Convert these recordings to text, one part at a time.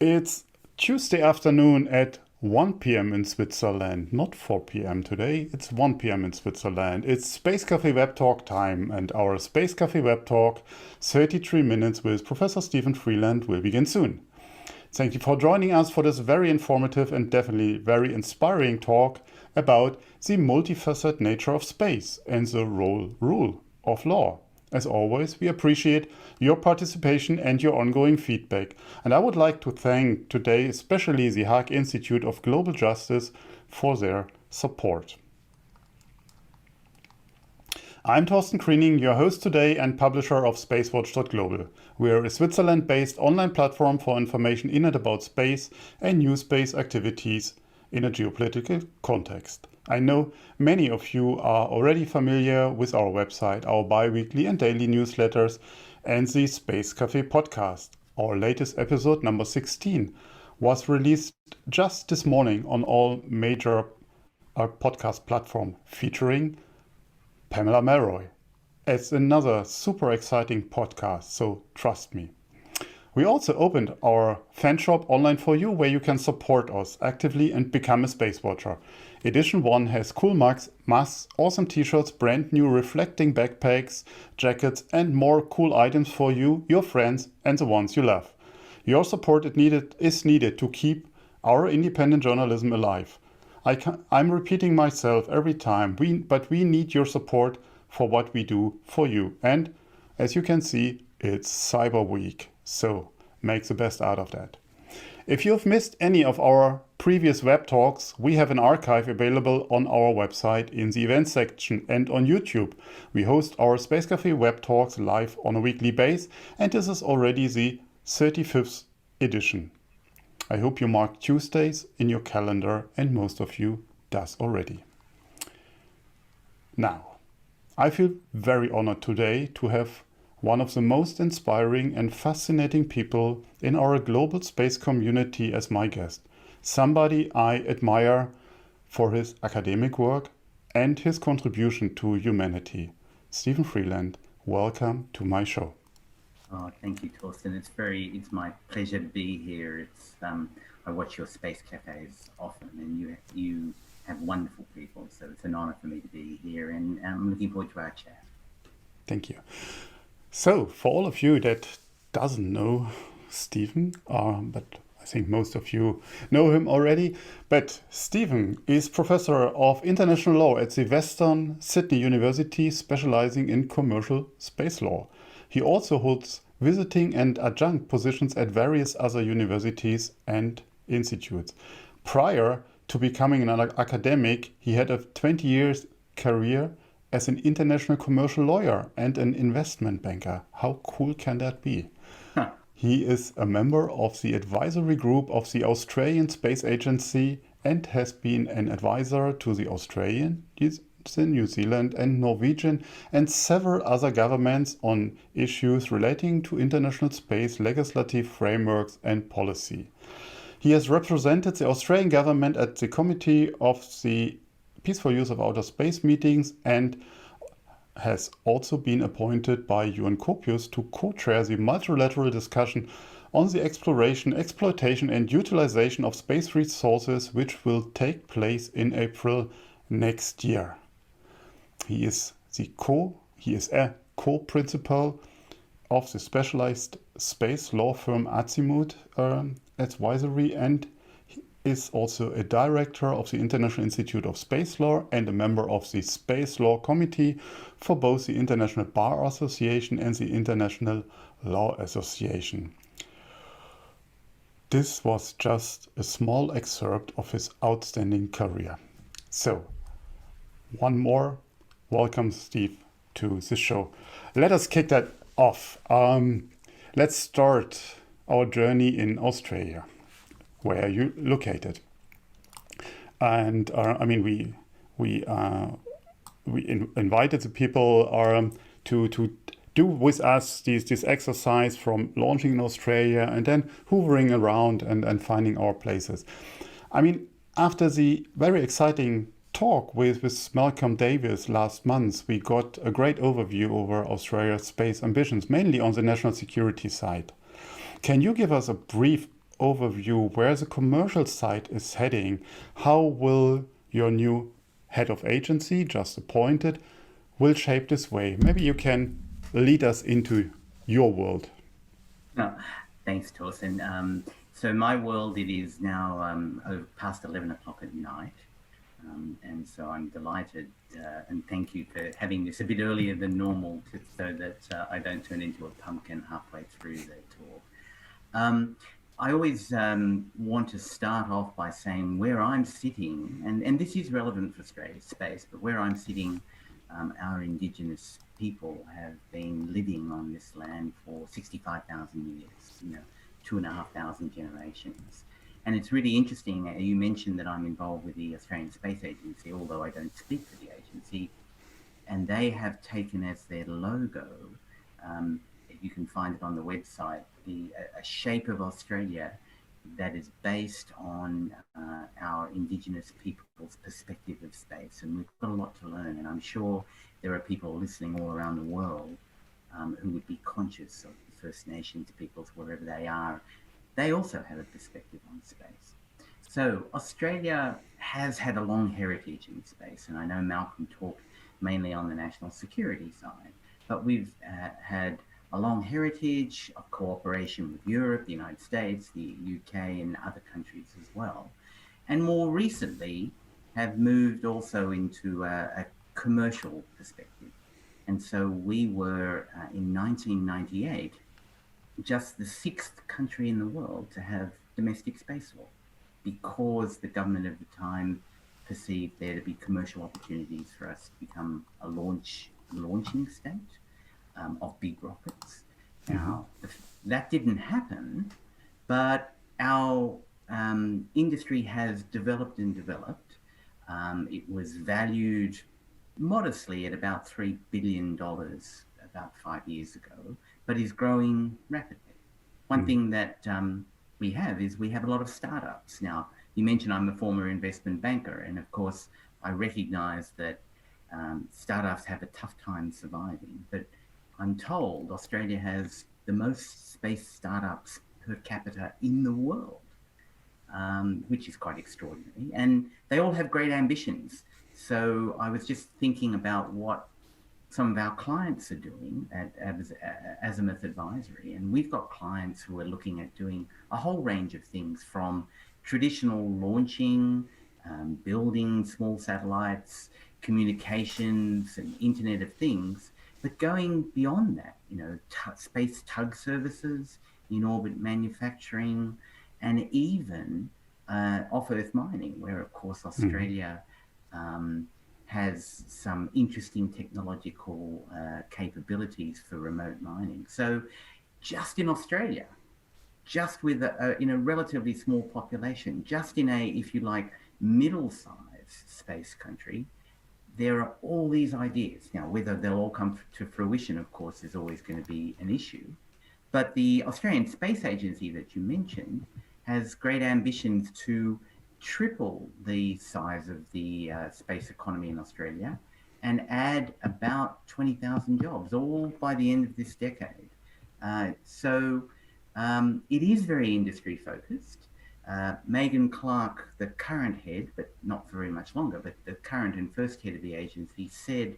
It's Tuesday afternoon at 1 p.m. in Switzerland. Not 4 p.m. today, it's 1 p.m. in Switzerland. It's Space Café WebTalk time, and our Space Café WebTalk, 33 minutes with Professor Stephen Freeland, will begin soon. Thank you for joining us for this very informative and definitely very inspiring talk about the multifaceted nature of space and the rule of law. As always, we appreciate your participation and your ongoing feedback. And I would like to thank today especially the Hague Institute of Global Justice for their support. I'm Torsten Kriening, your host today and publisher of SpaceWatch.Global. We are a Switzerland-based online platform for information in and about space and new space activities in a geopolitical context. I know many of you are already familiar with our website, our bi-weekly and daily newsletters, and the Space Café podcast. Our latest episode, number 16, was released just this morning on all major podcast platforms, featuring Pamela Melroy. It's another super exciting podcast, so trust me. We also opened our fan shop online for you, where you can support us actively and become a space watcher. Edition 1 has cool mugs, masks, awesome t-shirts, brand new reflecting backpacks, jackets, and more cool items for you, your friends, and the ones you love. Your support is needed to keep our independent journalism alive. I'm repeating myself every time, but we need your support for what we do for you. And as you can see, it's Cyber Week, so make the best out of that. If you have missed any of our previous web talks, we have an archive available on our website in the events section and on YouTube. We host our Space Café web talks live on a weekly basis, and this is already the 35th edition. I hope you mark Tuesdays in your calendar, and most of you does already. Now, I feel very honored today to have one of the most inspiring and fascinating people in our global space community as my guest. Somebody I admire for his academic work and his contribution to humanity. Stephen Freeland, welcome to my show. Oh, thank you, Torsten. It's my pleasure to be here. I watch your space cafes often, and you have wonderful people, so it's an honor for me to be here, and I'm looking forward to our chat. Thank you. So, for all of you that doesn't know Stephen, but I think most of you know him already, but Stephen is Professor of International Law at the Western Sydney University, specializing in commercial space law. He also holds visiting and adjunct positions at various other universities and institutes. Prior to becoming an academic, he had a 20 years career as an international commercial lawyer and an investment banker. How cool can that be? Huh. He is a member of the advisory group of the Australian Space Agency and has been an advisor to the Australian, the New Zealand and Norwegian and several other governments on issues relating to international space legislative frameworks and policy. He has represented the Australian government at the Committee of the Peaceful Use of Outer Space meetings and has also been appointed by UN COPIUS to co-chair the multilateral discussion on the exploration, exploitation and utilization of space resources, which will take place in April next year. He is a co-principal of the specialized space law firm Azimut Advisory, and is also a director of the International Institute of Space Law and a member of the Space Law Committee for both the International Bar Association and the International Law Association. This was just a small excerpt of his outstanding career. So, one more welcome, Steve, to the show. Let us kick that off. Let's start our journey in Australia. Where are you located? And we invited the people to do with us this exercise from launching in Australia and then hoovering around and finding our places. I mean, after the very exciting talk with Malcolm Davis last month, we got a great overview over Australia's space ambitions, mainly on the national security side. Can you give us a brief overview where the commercial side is heading. How will your new head of agency, just appointed, will shape this way? Maybe you can lead us into your world. No, thanks, Torsten. So my world, it is now past 11 o'clock at night. And so I'm delighted and thank you for having this a bit earlier than normal so that I don't turn into a pumpkin halfway through the talk. I always want to start off by saying where I'm sitting, and this is relevant for space, but where I'm sitting, our Indigenous people have been living on this land for 65,000 years, 2,500 generations. And it's really interesting. You mentioned that I'm involved with the Australian Space Agency, although I don't speak for the agency. And they have taken as their logo, you can find it on the website, a shape of Australia that is based on our Indigenous people's perspective of space. And we've got a lot to learn. And I'm sure there are people listening all around the world who would be conscious of the First Nations peoples, wherever they are. They also have a perspective on space. So Australia has had a long heritage in space, and I know Malcolm talked mainly on the national security side, but we've had a long heritage of cooperation with Europe, the United States, the UK, and other countries as well. And more recently have moved also into a commercial perspective. And so we were, in 1998, just the 6th country in the world to have domestic space law, because the government of the time perceived there to be commercial opportunities for us to become a launching state of big rockets. Now, that didn't happen, but our industry has developed and developed. It was valued modestly at about $3 billion about 5 years ago, but is growing rapidly. One thing that we have a lot of startups. Now, you mentioned I'm a former investment banker, and of course, I recognize that startups have a tough time surviving, but I'm told Australia has the most space startups per capita in the world, which is quite extraordinary. And they all have great ambitions. So I was just thinking about what some of our clients are doing at Azimuth Advisory, and we've got clients who are looking at doing a whole range of things, from traditional launching, building small satellites, communications and Internet of Things, but going beyond that, space tug services, in-orbit manufacturing, and even off-Earth mining, where of course Australia has some interesting technological capabilities for remote mining. So just in Australia, just with in a relatively small population, just in a, if you like, middle-sized space country, there are all these ideas. Now, whether they'll all come to fruition, of course, is always going to be an issue. But the Australian Space Agency that you mentioned has great ambitions to triple the size of the space economy in Australia and add about 20,000 jobs, all by the end of this decade. So it is very industry focused. Megan Clark, the current head, but not very much longer, but the current and first head of the agency, said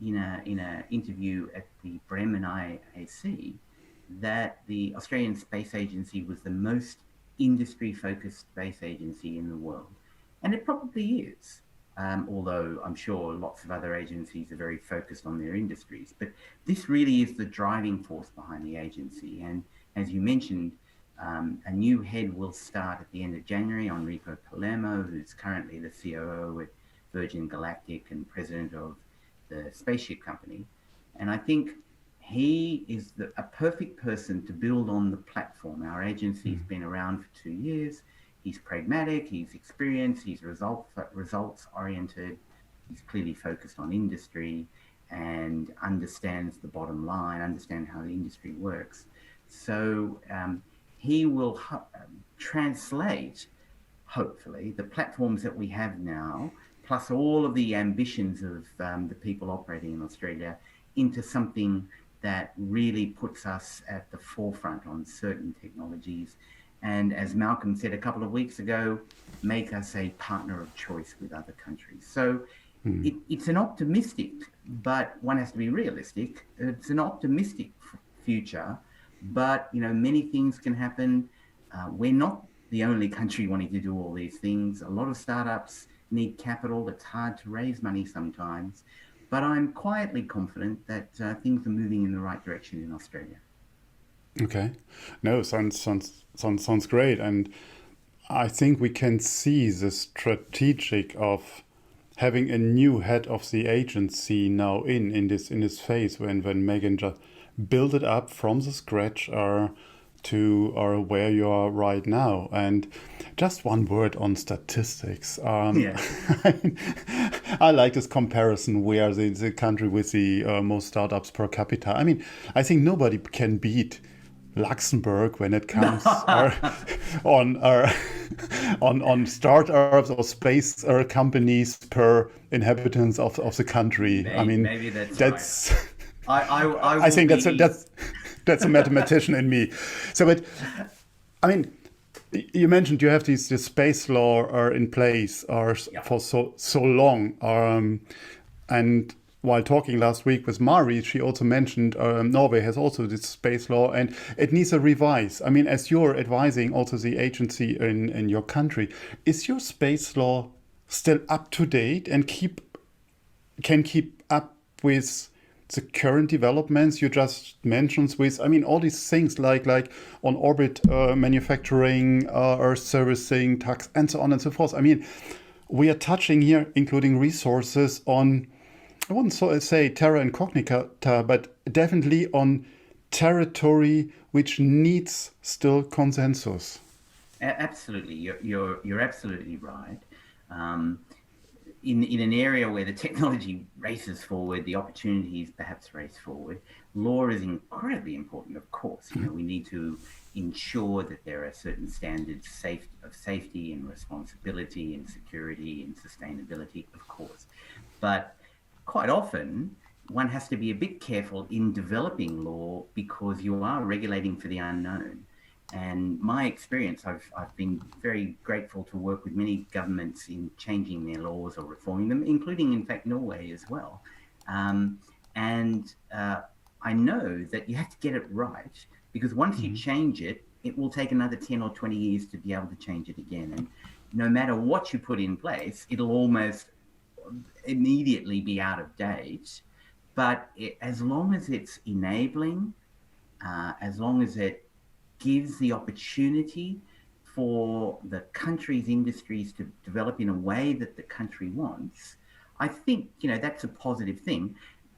in an interview at the Bremen IAC that the Australian Space Agency was the most industry-focused space agency in the world. And it probably is, although I'm sure lots of other agencies are very focused on their industries. But this really is the driving force behind the agency. And as you mentioned, a new head will start at the end of January, Enrico Palermo, who's currently the COO at Virgin Galactic and president of the spaceship company. And I think he is a perfect person to build on the platform. Our agency's been around for 2 years. He's pragmatic, he's experienced, he's results oriented. He's clearly focused on industry and understands the bottom line, understands how the industry works. So he will translate, hopefully, the platforms that we have now, plus all of the ambitions of the people operating in Australia, into something that really puts us at the forefront on certain technologies and as Malcolm said a couple of weeks ago, make us a partner of choice with other countries. So it's an optimistic, but one has to be realistic. It's an optimistic future, but many things can happen. We're not the only country wanting to do all these things. A lot of startups need capital. It's hard to raise money sometimes, but I'm quietly confident that things are moving in the right direction in Australia. Okay. No, sounds great. And I think we can see the strategic of having a new head of the agency now in this phase when Megan just build it up from the scratch to where you are right now. And just one word on statistics. Yeah. I like this comparison where the country with the most startups per capita. I mean, I think nobody can beat Luxembourg when it comes on startups or space companies per inhabitants of the country. I mean, maybe that's right. I think that's a mathematician in me. So, but I mean, you mentioned you have this space law in place for so long, and while talking last week with Mari, she also mentioned Norway has also this space law and it needs a revise. I mean, as you're advising also the agency in your country, is your space law still up to date and can keep up with the current developments you just mentioned with, I mean, all these things like on orbit manufacturing, Earth servicing, tax, and so on and so forth. I mean, we are touching here, including resources on, I wouldn't say terra incognita, but definitely on territory which needs still consensus. Absolutely, you're absolutely right. In an area where the technology races forward, the opportunities perhaps race forward, law is incredibly important. Of course, we need to ensure that there are certain standards of safety and responsibility and security and sustainability, of course, but quite often, one has to be a bit careful in developing law because you are regulating for the unknown. And my experience, I've been very grateful to work with many governments in changing their laws or reforming them, including, in fact, Norway as well. I know that you have to get it right because once you change it, it will take another 10 or 20 years to be able to change it again. And no matter what you put in place, it'll almost immediately be out of date, but as long as it's enabling, as long as it gives the opportunity for the country's industries to develop in a way that the country wants, I think that's a positive thing,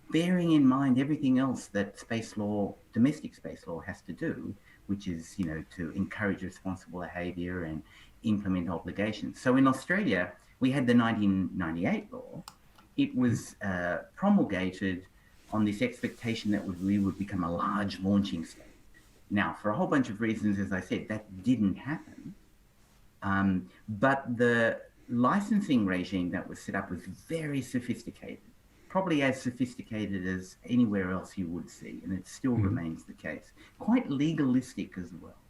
bearing in mind everything else that space law, domestic space law, has to do, which is to encourage responsible behaviour and implement obligations. So in Australia, we had the 1998 law. It was promulgated on this expectation that we would become a large launching state. Now, for a whole bunch of reasons, as I said, that didn't happen. But the licensing regime that was set up was very sophisticated, probably as sophisticated as anywhere else you would see, and it still remains the case. Quite legalistic as well.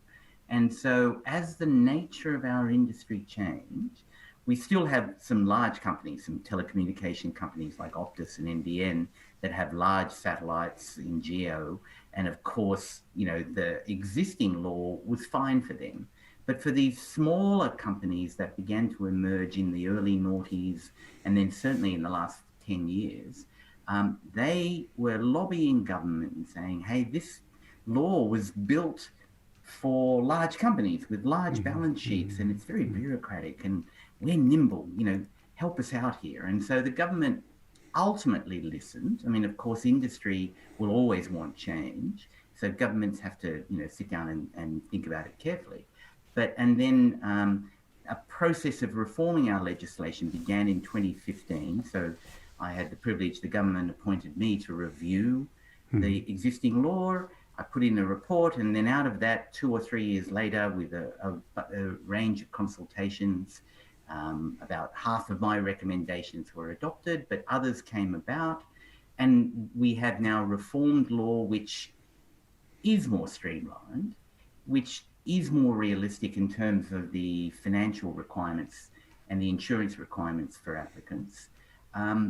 And so as the nature of our industry changed, we still have some large companies, some telecommunication companies like Optus and NBN that have large satellites in GEO. And of course, the existing law was fine for them. But for these smaller companies that began to emerge in the early noughties, and then certainly in the last 10 years, they were lobbying government and saying, hey, this law was built for large companies with large balance sheets, and it's very bureaucratic, and we're nimble, help us out here. And so the government ultimately listened. I mean, of course, industry will always want change. So governments have to, sit down and think about it carefully. And then a process of reforming our legislation began in 2015. So I had the privilege, the government appointed me to review the existing law. I put in a report, and then out of that, 2 or 3 years later, with a range of consultations, about half of my recommendations were adopted, but others came about. And we have now reformed law, which is more streamlined, which is more realistic in terms of the financial requirements and the insurance requirements for applicants.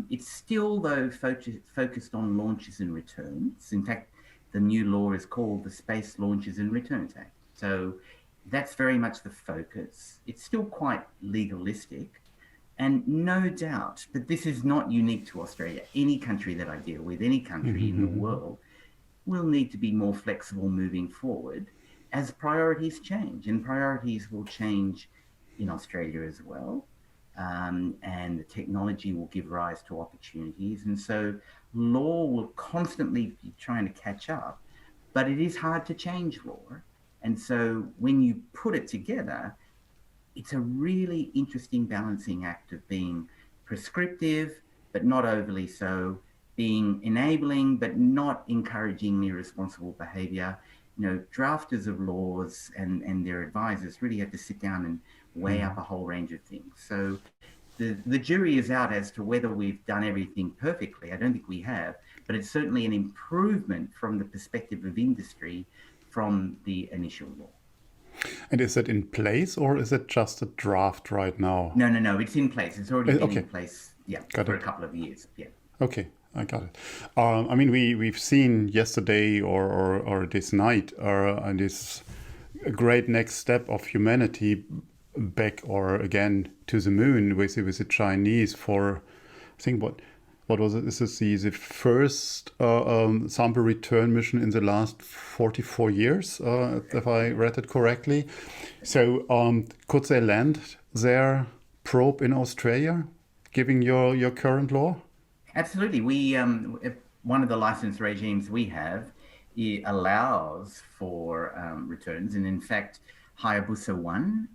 It's still, though, focused on launches and returns. In fact, the new law is called the Space Launches and Returns Act. So that's very much the focus. It's still quite legalistic. And no doubt, but this is not unique to Australia. Any country that I deal with, any country in the world, will need to be more flexible moving forward as priorities change. And priorities will change in Australia as well. And the technology will give rise to opportunities. And so law will constantly be trying to catch up, but it is hard to change law. And so when you put it together, it's a really interesting balancing act of being prescriptive, but not overly so, being enabling, but not encouraging irresponsible behavior. You know, drafters of laws and their advisors really have to sit down and weigh up a whole range of things. So the jury is out as to whether we've done everything perfectly. I don't think we have, but it's certainly an improvement from the perspective of industry from the initial law. And is it in place or is it just a draft right now? No, it's in place. It's already been in place, for a couple of years. Yeah. Okay, I got it. I mean, we've seen yesterday or this night this great next step of humanity back or again to the moon with the Chinese for, I think what was it? This is the first sample return mission in the last 44 years, if I read it correctly. So could they land their probe in Australia, given your current law? Absolutely. We one of the license regimes we have, it allows for returns, and in fact, Hayabusa 1,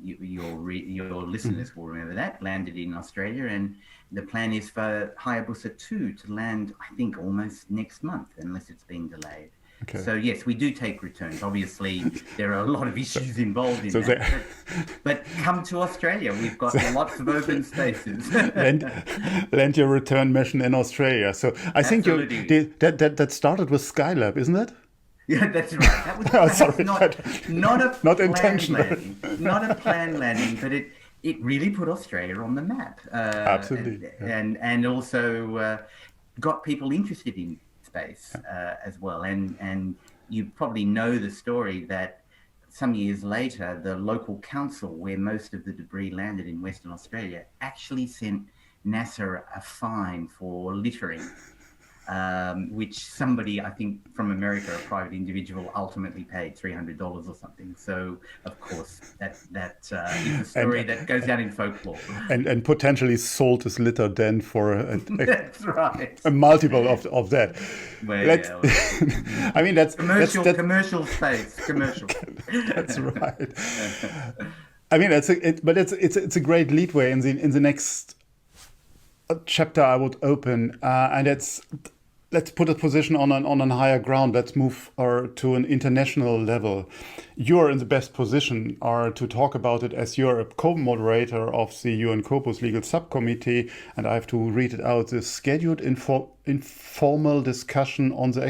your listeners will remember that, landed in Australia, and the plan is for Hayabusa 2 to land, I think, almost next month, unless it's been delayed. Okay. So yes, we do take returns. Obviously, there are a lot of issues involved in that. But come to Australia. We've got lots of open spaces. land your return mission in Australia. So I think that started with Skylab, isn't it? Yeah, that's right. That was not intentional landing, not a planned landing, but it really put Australia on the map. Absolutely, and also got people interested in space as well. And you probably know the story that some years later, the local council where most of the debris landed in Western Australia actually sent NASA a fine for littering. Which somebody, I think from America, a private individual, ultimately paid $300 or something. So, of course, that is a story that goes down in folklore. And potentially sold his litter then for that's right. A multiple of that. Well, I mean, that's commercial space. Commercial. That's right. I mean, it's a great leadway in the next chapter I would open, and let's put a position on a higher ground. Let's move to an international level. You're in the best position to talk about it, as you're a co-moderator of the UN Corpus Legal Subcommittee, and I have to read it out. The scheduled informal discussion on the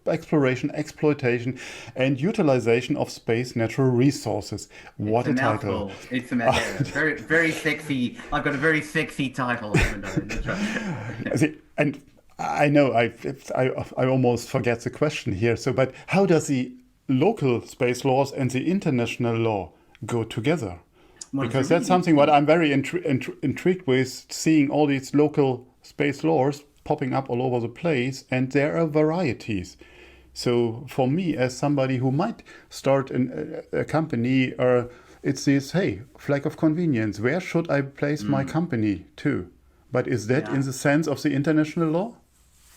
exploration, exploitation, and utilization of space natural resources. What a title! It's a mouthful. Very, very sexy. I've got a very sexy title. And I know I almost forget the question here. So, but how does the local space laws and the international law go together? Because that's something what I'm very intrigued with, seeing all these local space laws popping up all over the place, and there are varieties. So for me, as somebody who might start a company, it's this, hey, flag of convenience. Where should I place my company to? But is that in the sense of the international law?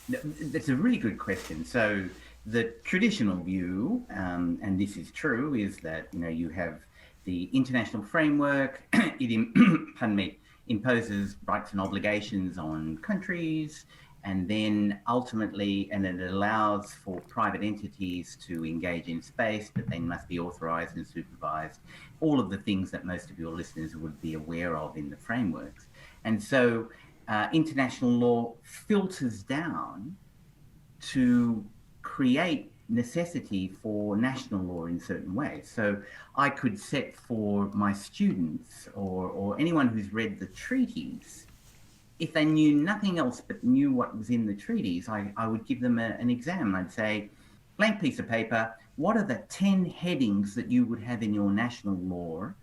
That's a really good question. So the traditional view, and this is true, is that you have the international framework. It imposes rights and obligations on countries, and then ultimately, and it allows for private entities to engage in space, but they must be authorized and supervised. All of the things that most of your listeners would be aware of in the frameworks. And so international law filters down to create necessity for national law in certain ways. So I could set for my students or anyone who's read the treaties, if they knew nothing else but knew what was in the treaties, I would give them an exam. I'd say, blank piece of paper, what are the 10 headings that you would have in your national law,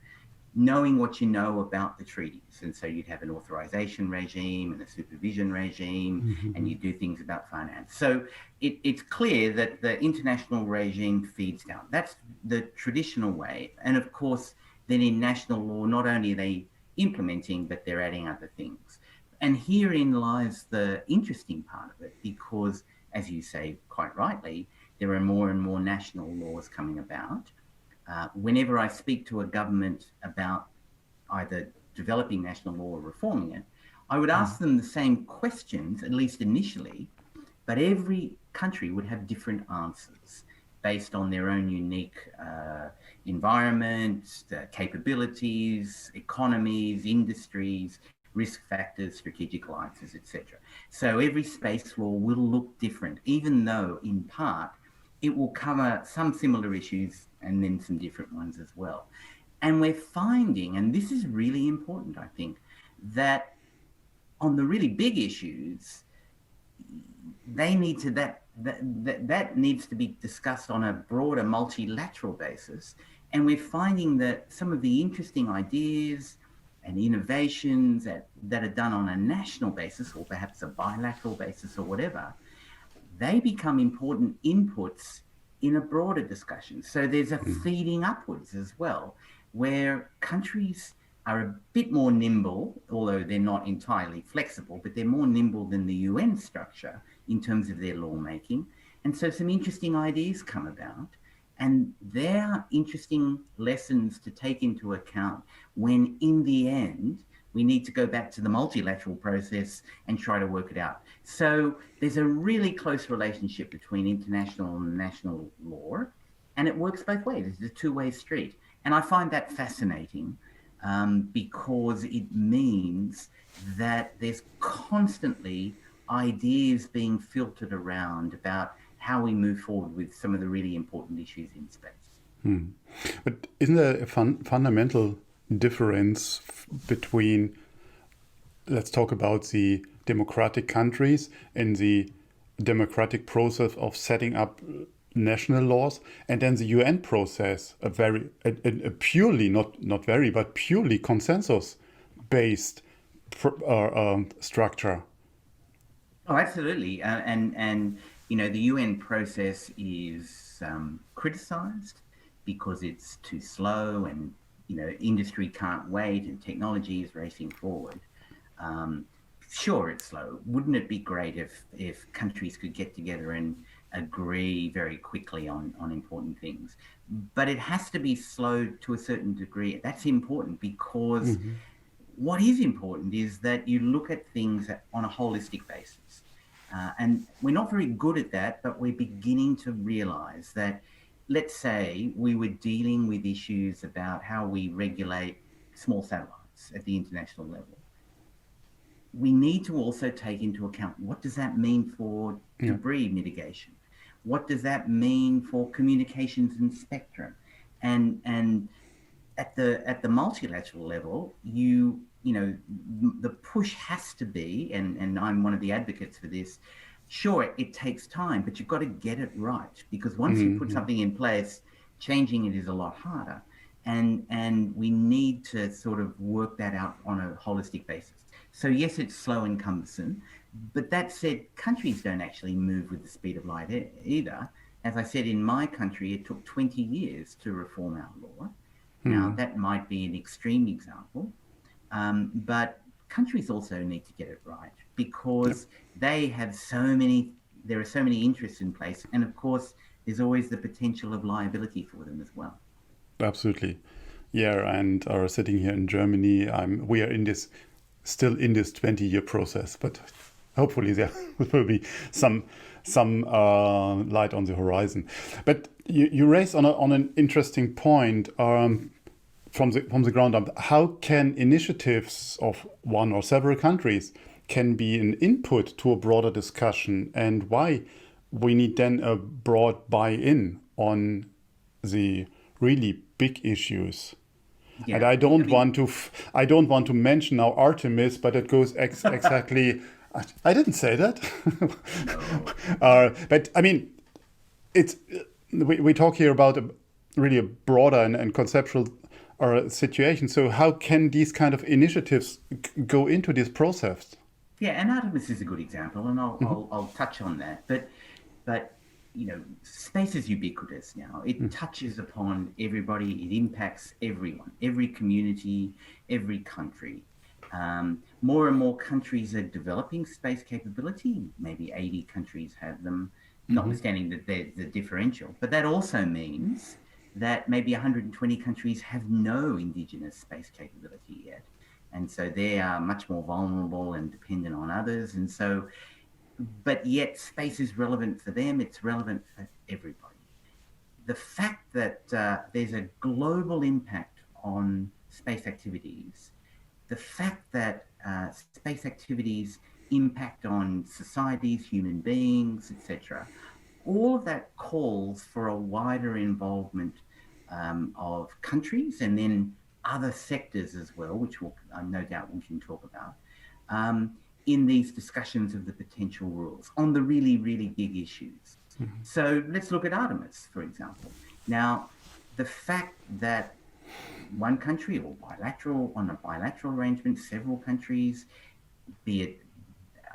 knowing what you know about the treaties? And so you'd have an authorization regime and a supervision regime, and you do things about finance. So it's clear that the international regime feeds down. That's the traditional way. And of course, then in national law, not only are they implementing, but they're adding other things. And herein lies the interesting part of it, because, as you say quite rightly, there are more and more national laws coming about. Whenever I speak to a government about either developing national law or reforming it, I would ask them the same questions, at least initially, but every country would have different answers based on their own unique environment, capabilities, economies, industries, risk factors, strategic alliances, etc. So every space law will look different, even though in part it will cover some similar issues and then some different ones as well. And we're finding, and this is really important, I think, that on the really big issues, they need to that needs to be discussed on a broader multilateral basis. And we're finding that some of the interesting ideas and innovations that are done on a national basis, or perhaps a bilateral basis or whatever, they become important inputs in a broader discussion. So there's a feeding upwards as well, where countries are a bit more nimble, although they're not entirely flexible, but they're more nimble than the UN structure in terms of their lawmaking. And so some interesting ideas come about. And they're interesting lessons to take into account when, in the end, we need to go back to the multilateral process and try to work it out. So there's a really close relationship between international and national law, and it works both ways. It's a two-way street. And I find that fascinating because it means that there's constantly ideas being filtered around about how we move forward with some of the really important issues in space. But isn't there a fundamental difference between, let's talk about the democratic countries and the democratic process of setting up national laws, and then the UN process, a purely, not very, but purely consensus-based structure? Oh, absolutely. And you know, the UN process is criticized because it's too slow, and you know, industry can't wait and technology is racing forward. Sure, it's slow. Wouldn't it be great if countries could get together and agree very quickly on important things? But it has to be slow to a certain degree. That's important because what is important is that you look at things on a holistic basis. And we're not very good at that, but we're beginning to realize that, let's say we were dealing with issues about how we regulate small satellites at the international level. We need to also take into account, what does that mean for debris mitigation? What does that mean for communications and spectrum? And at the multilateral level, you know, the push has to be, and I'm one of the advocates for this, sure, it takes time, but you've got to get it right, because once you put something in place, changing it is a lot harder. And we need to sort of work that out on a holistic basis. So yes, it's slow and cumbersome, but that said, countries don't actually move with the speed of light either. As I said, in my country, it took 20 years to reform our law. Now, that might be an extreme example, but countries also need to get it right, because they have there are so many interests in place. And of course, there's always the potential of liability for them as well. Absolutely. Yeah, and are sitting here in Germany, we are still in this 20-year process, but hopefully there will be some light on the horizon. But you raised on an interesting point from the ground up. How can initiatives of one or several countries can be an input to a broader discussion, and why we need then a broad buy-in on the really big issues. Yeah, And I don't want to mention now Artemis, but it goes exactly. I didn't say that. no. But I mean, it's we talk here about really a broader and conceptual situation. So how can these kind of initiatives go into this process? Yeah, and Artemis is a good example, and I'll touch on that. But you know, space is ubiquitous now. It touches upon everybody. It impacts everyone, every community, every country. More and more countries are developing space capability. Maybe 80 countries have them, notwithstanding that there's the differential. But that also means that maybe 120 countries have no indigenous space capability yet. And so they are much more vulnerable and dependent on others. And so, but yet space is relevant for them. It's relevant for everybody. The fact that there's a global impact on space activities, the fact that space activities impact on societies, human beings, etc., all of that calls for a wider involvement of countries and then other sectors as well, which we'll, no doubt we can talk about, in these discussions of the potential rules on the really, really big issues. So let's look at Artemis, for example. Now, the fact that one country or on a bilateral arrangement, several countries, be it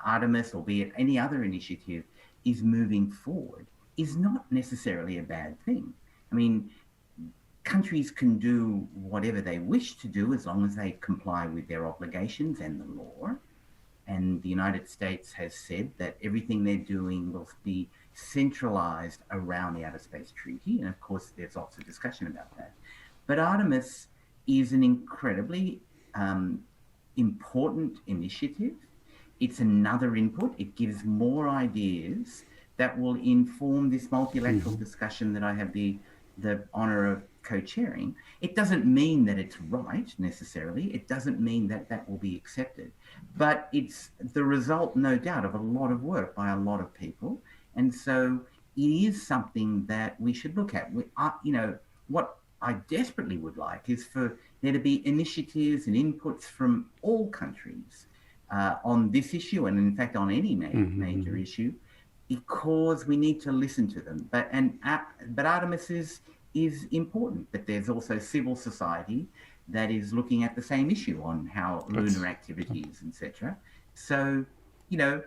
Artemis or be it any other initiative, is moving forward is not necessarily a bad thing. I mean, countries can do whatever they wish to do as long as they comply with their obligations and the law. And the United States has said that everything they're doing will be centralized around the Outer Space Treaty. And of course, there's lots of discussion about that. But Artemis is an incredibly important initiative. It's another input. It gives more ideas that will inform this multilateral discussion that I have the honor of co-chairing. It doesn't mean that it's right necessarily. It doesn't mean that that will be accepted, but it's the result, no doubt, of a lot of work by a lot of people. And so it is something that we should look at. You know, what I desperately would like is for there to be initiatives and inputs from all countries on this issue, and in fact on any major issue, because we need to listen to them. But Artemis is important, but there's also civil society that is looking at the same issue on how lunar activities, etc. So, you know,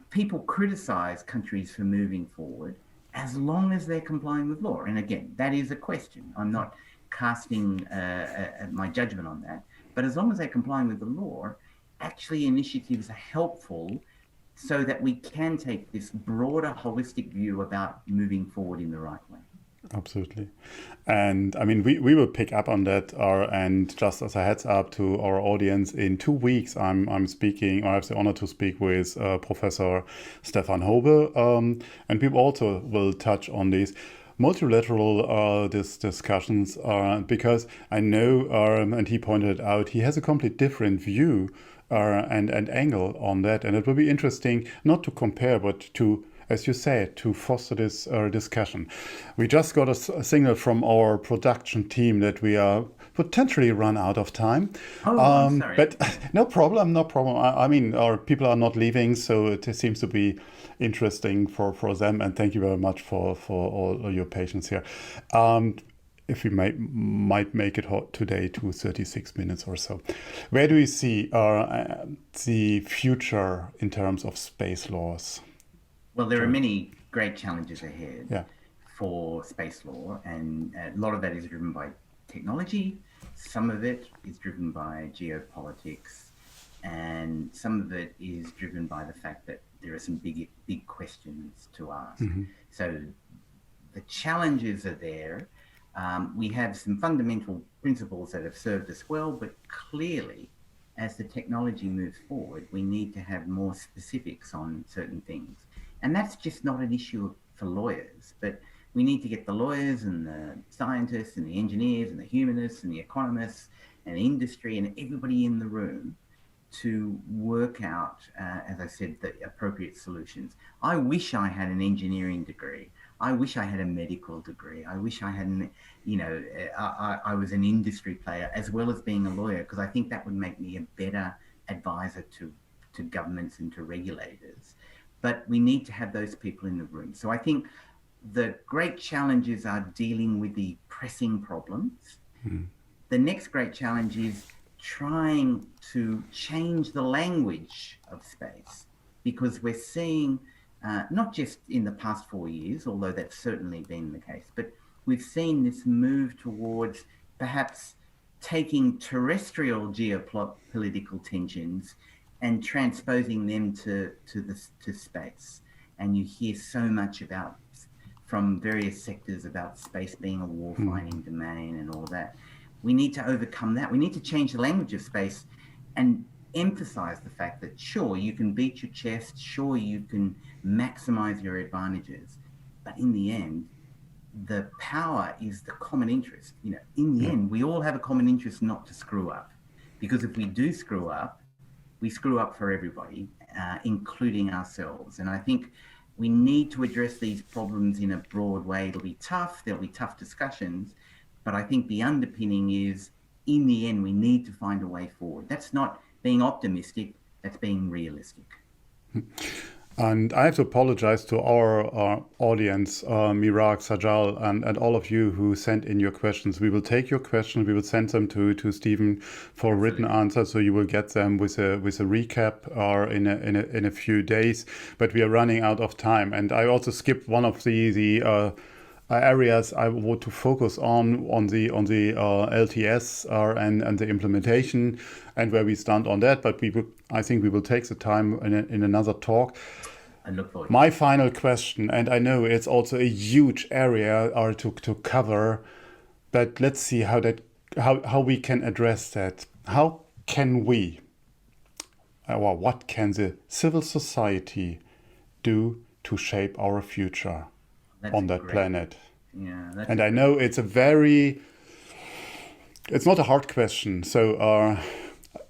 people criticize countries for moving forward as long as they're complying with law. And again, that is a question. I'm not casting my judgment on that, but as long as they're complying with the law, actually initiatives are helpful so that we can take this broader holistic view about moving forward in the right way. Absolutely. And I mean, we will pick up on that. And just as a heads up to our audience, in 2 weeks, I'm speaking, or I have the honor to speak with Professor Stefan Hobe. And we also will touch on these multilateral discussions because I know, and he pointed out, he has a completely different view and angle on that. And it will be interesting not to compare, but to, as you said, to foster this discussion. We just got a signal from our production team that we are potentially run out of time. Oh, I'm sorry. But no problem. I mean, our people are not leaving, so it seems to be interesting for them. And thank you very much for all your patience here. If we might make it today to 36 minutes or so. Where do we see the future in terms of space laws? Well, there are many great challenges ahead for space law, and a lot of that is driven by technology. Some of it is driven by geopolitics, and some of it is driven by the fact that there are some big questions to ask. So the challenges are there. We have some fundamental principles that have served us well, but clearly, as the technology moves forward, we need to have more specifics on certain things. And that's just not an issue for lawyers, but we need to get the lawyers and the scientists and the engineers and the humanists and the economists and the industry and everybody in the room to work out, as I said, the appropriate solutions. I wish I had an engineering degree. I wish I had a medical degree. I wish I had, I was an industry player as well as being a lawyer, because I think that would make me a better advisor to governments and to regulators. But we need to have those people in the room. So I think the great challenges are dealing with the pressing problems. The next great challenge is trying to change the language of space, because we're seeing, not just in the past 4 years, although that's certainly been the case, but we've seen this move towards perhaps taking terrestrial geopolitical tensions and transposing them to space. And you hear so much about, from various sectors, about space being a war-fighting domain and all that. We need to overcome that. We need to change the language of space and emphasize the fact that, sure, you can beat your chest, sure, you can maximize your advantages, but in the end, the power is the common interest. In the end, we all have a common interest not to screw up, because if we do screw up, we screw up for everybody, including ourselves. And I think we need to address these problems in a broad way. It'll be tough. There'll be tough discussions. But I think the underpinning is, in the end, we need to find a way forward. That's not being optimistic, that's being realistic. And I have to apologize to our audience, Mirak, Sajal, and all of you who sent in your questions. We will take your questions. We will send them to Stephen for written answers, so you will get them with a recap in a few days. But we are running out of time, and I also skipped one of the areas I want to focus on the LTS and the implementation and where we stand on that. But I think we will take the time in another talk. I look forward. My final question, and I know it's also a huge area to cover, but let's see how we can address that. How can we, or what can the civil society do to shape our future on that planet? Yeah, and I know it's not a hard question. So,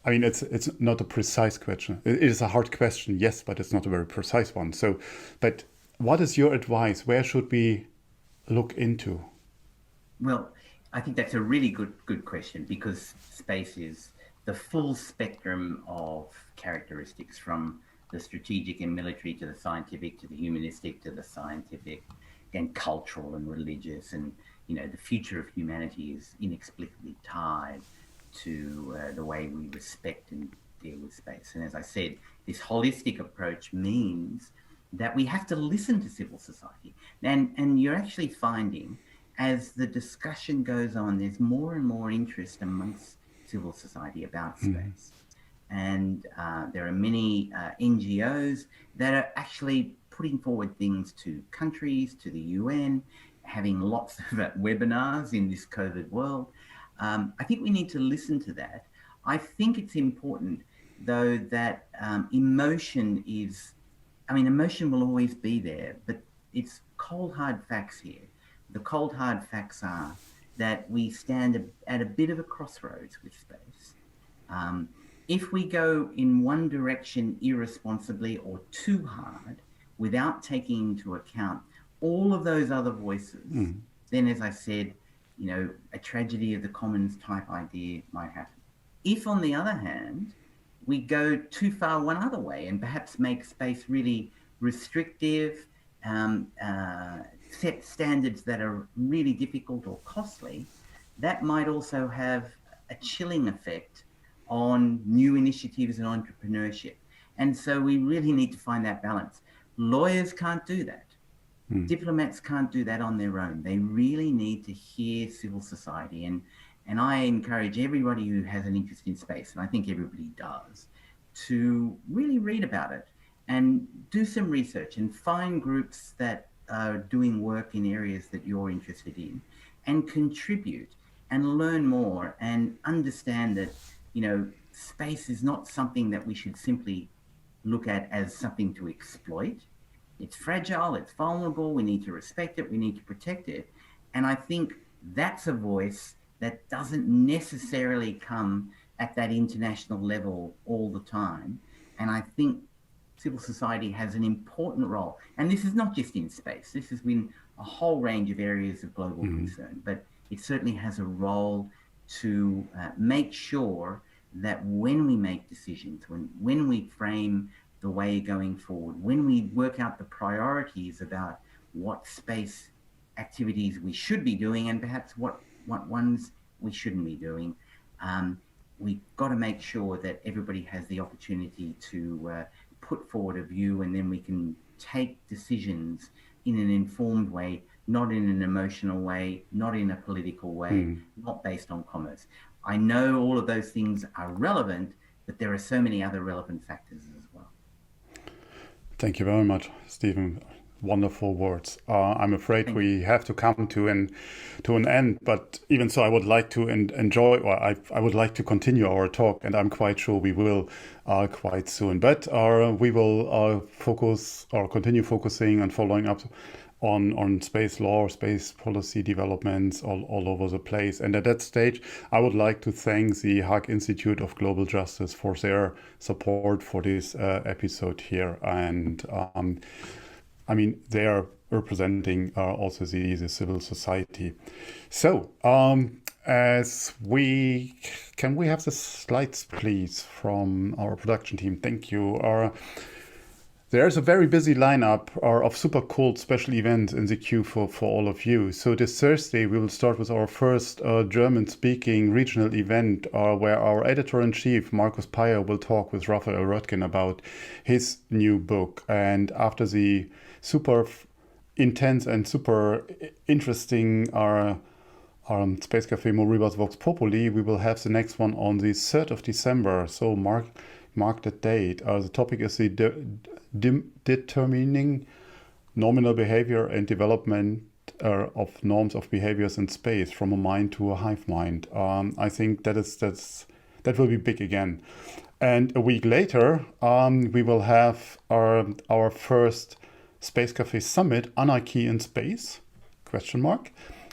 I mean, it's not a precise question. It is a hard question, yes, but it's not a very precise one. So, but what is your advice? Where should we look into? Well, I think that's a really good question, because space is the full spectrum of characteristics, from the strategic and military to the scientific to the humanistic to the scientific and cultural and religious. And, the future of humanity is inexplicably tied to the way we respect and deal with space. And as I said, this holistic approach means that we have to listen to civil society. And you're actually finding, as the discussion goes on, there's more and more interest amongst civil society about space. And there are many NGOs that are actually putting forward things to countries, to the UN, having lots of webinars in this COVID world. I think we need to listen to that. I think it's important, though, that emotion will always be there, but it's cold, hard facts here. The cold, hard facts are that we stand at a bit of a crossroads with space. If we go in one direction irresponsibly or too hard, without taking into account all of those other voices, then, as I said, a tragedy of the commons type idea might happen. If, on the other hand, we go too far one other way and perhaps make space really restrictive, set standards that are really difficult or costly, that might also have a chilling effect on new initiatives and entrepreneurship. And so we really need to find that balance. Lawyers can't do that. Diplomats can't do that on their own. They really need to hear civil society. And I encourage everybody who has an interest in space, and I think everybody does, to really read about it and do some research and find groups that are doing work in areas that you're interested in, and contribute and learn more and understand that, space is not something that we should simply look at as something to exploit. It's fragile, it's vulnerable, we need to respect it, we need to protect it. And I think that's a voice that doesn't necessarily come at that international level all the time. And I think civil society has an important role. And this is not just in space. This has been a whole range of areas of global concern, but it certainly has a role to make sure that when we make decisions, when we frame the way going forward, when we work out the priorities about what space activities we should be doing and perhaps what ones we shouldn't be doing, we've got to make sure that everybody has the opportunity to put forward a view, and then we can take decisions in an informed way, not in an emotional way, not in a political way, not based on commerce. I know all of those things are relevant, but there are so many other relevant factors as well. Thank you very much, Stephen. Wonderful words. I'm afraid we have to come to an end, but even so, I would like to enjoy, or I would like to continue our talk, and I'm quite sure we will quite soon. But we will focus or continue focusing and following up on space law, space policy developments all over the place. And at that stage, I would like to thank the Hague Institute of Global Justice for their support for this episode here. And I mean, they are representing also the civil society. So, can we have the slides, please, from our production team? Thank you. There's a very busy lineup of super cool special events in the queue for all of you. So this Thursday, we will start with our first German-speaking regional event where our editor-in-chief, Markus Peyer, will talk with Raphael Röttgen about his new book. And after the super intense and super interesting Space Café Moribus Vox Populi, we will have the next one on the 3rd of December. So mark that date. The topic is the determining nominal behavior and development of norms of behaviors in space from a mind to a hive mind. I think that will be big again. And a week later, we will have our first Space Café Summit, Anarchy in Space, ?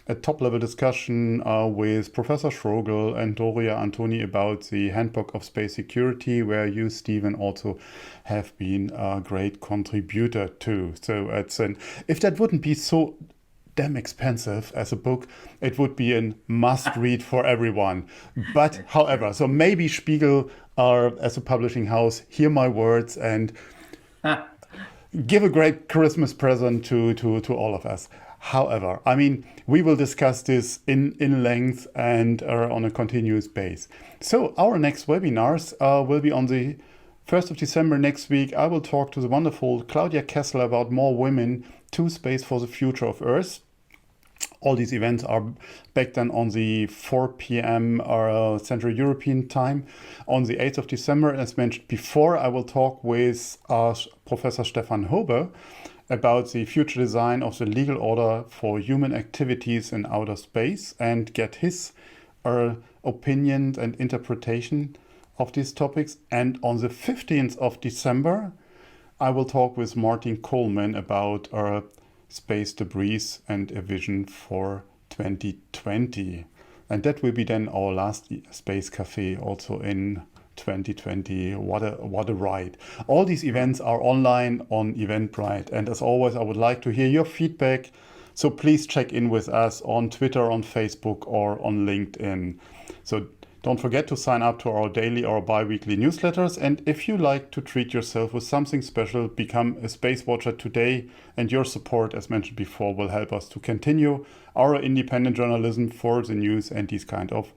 A top-level discussion with Professor Schrogel and Doria Antoni about the Handbook of Space Security, where you, Stephen, also have been a great contributor to. So if that wouldn't be so damn expensive as a book, it would be a must-read for everyone. But however, so maybe Spiegel, as a publishing house, hear my words and give a great Christmas present to all of us. However, I mean, we will discuss this in length and on a continuous base. So our next webinars will be on the 1st of December next week. I will talk to the wonderful Claudia Kessler about more women to space for the future of Earth. All these events are back then on the 4 p.m. Central European time. On the 8th of December, as mentioned before, I will talk with Professor Stefan Hobe about the future design of the legal order for human activities in outer space and get his opinion and interpretation of these topics. And on the 15th of December, I will talk with Martin Coleman about space debris and a vision for 2020. And that will be then our last Space Café also in 2020. What a ride. All these events are online on Eventbrite. And as always, I would like to hear your feedback. So please check in with us on Twitter, on Facebook, or on LinkedIn. So don't forget to sign up to our daily or bi-weekly newsletters. And if you like to treat yourself with something special, become a Space Watcher today. And your support, as mentioned before, will help us to continue our independent journalism for the news and these kind of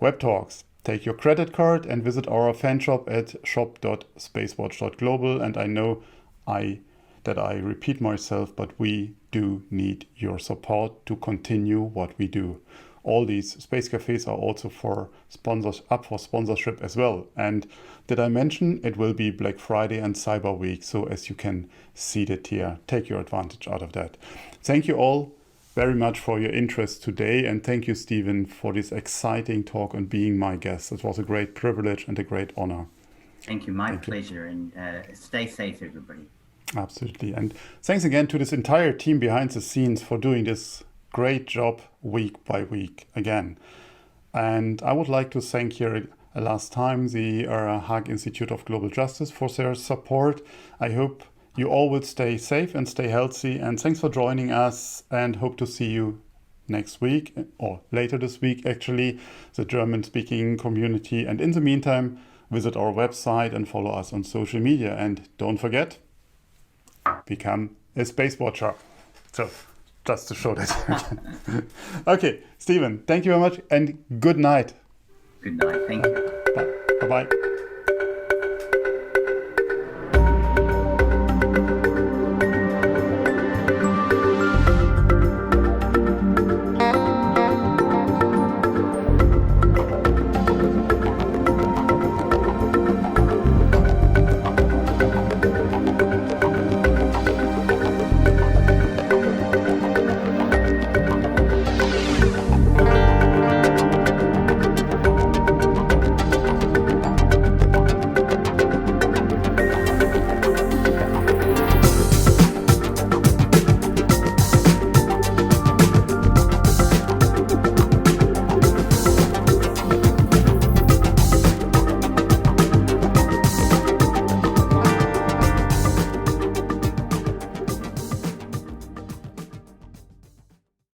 web talks. Take your credit card and visit our fan shop at shop.SpaceWatch.Global. And I know that I repeat myself, but we do need your support to continue what we do. All these space cafes are also up for sponsorship as well. And did I mention it will be Black Friday and Cyber Week? So as you can see that here, take your advantage out of that. Thank you all very much for your interest today. And thank you, Stephen, for this exciting talk and being my guest. It was a great privilege and a great honor. Thank you. My pleasure. And stay safe, everybody. Absolutely. And thanks again to this entire team behind the scenes for doing this great job week by week again. And I would like to thank here last time, the Hague Institute of Global Justice, for their support. I hope you all will stay safe and stay healthy. And thanks for joining us, and hope to see you next week or later this week, actually, the German-speaking community. And in the meantime, visit our website and follow us on social media. And don't forget, become a space watcher. So just to show that again. Okay, Stephen, thank you very much and good night. Good night. Thank you. Bye-bye.